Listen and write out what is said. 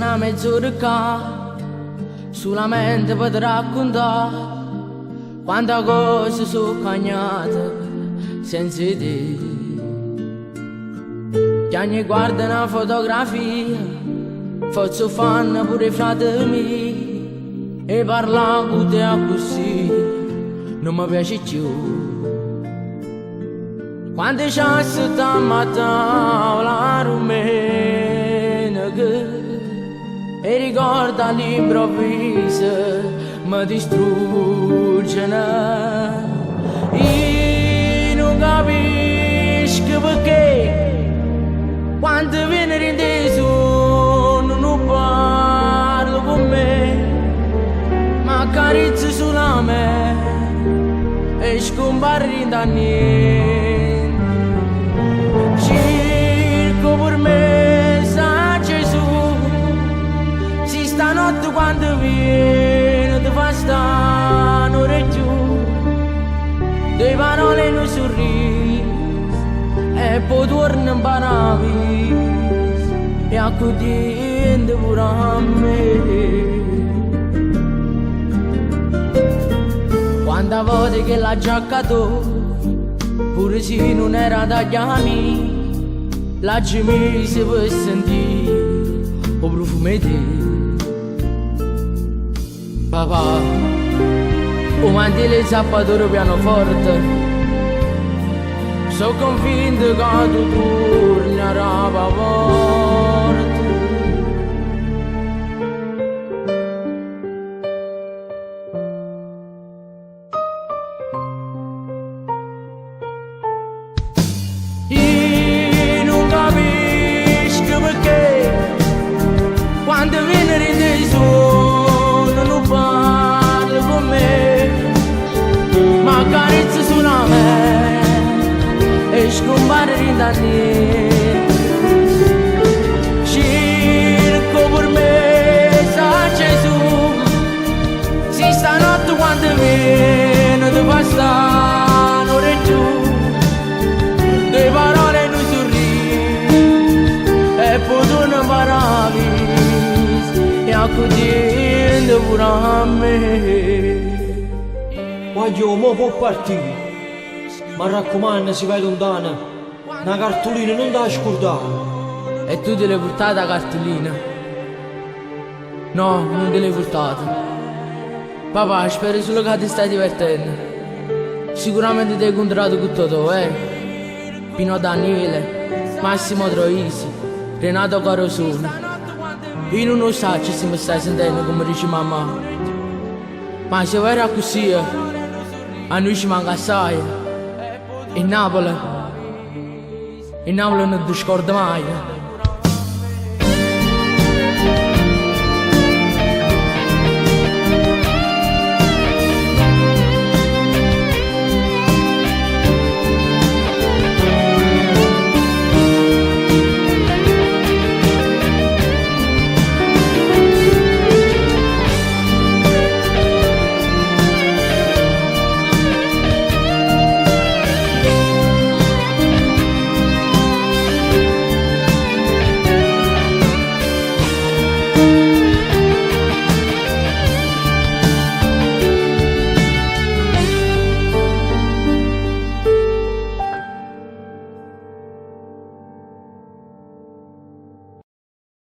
una mezz'ora solamente per raccontare quante cose sono cagnate senza te. Che ogni guarda una fotografia, faccio fan pure i fratelli e parla con te così non mi piace più. Quando c'è stata la rumena e ricorda all'improvviso mi distruggono. Io non capisco perché quando viene in teso non parlo con me, ma accarezza sulla me e scompare da niente. Cerco per me sa Gesù, si stanotte quando viene ti fa stare un'ora giù, due parole in un sorriso e poi torna in paradise e accogliendo pure a me. Quante volte che la giaccato, pure se non era da chiami, la gemise per sentire il profumo di te. Papà, o mandi le zappature pianoforte, sono convinto che tu tornerai a porta. Io non capisco perché quando viene in teso non parlo con me, ma accarezza sulla me e scompare da niente. Cerco per me sa Gesù, si stanotte quando viene ti fa stare un'ora giù, due parole in un sorriso e poi torna paradise e accogliendo pure a me. Voglio mo può partire, ma raccomando si vai lontana, una cartolina non da scordare. E tu te l'hai portata la cartolina? No, non te l'hai portata. Papà, spero solo che ti stai divertendo. Sicuramente ti hai incontrato con Totò, Pino Daniele, Massimo Troisi, Renato Carosone. Io non lo so se mi stai sentendo come dice mamma, ma se era così, a noi ci manca assai. In Napoli non ti scordo mai.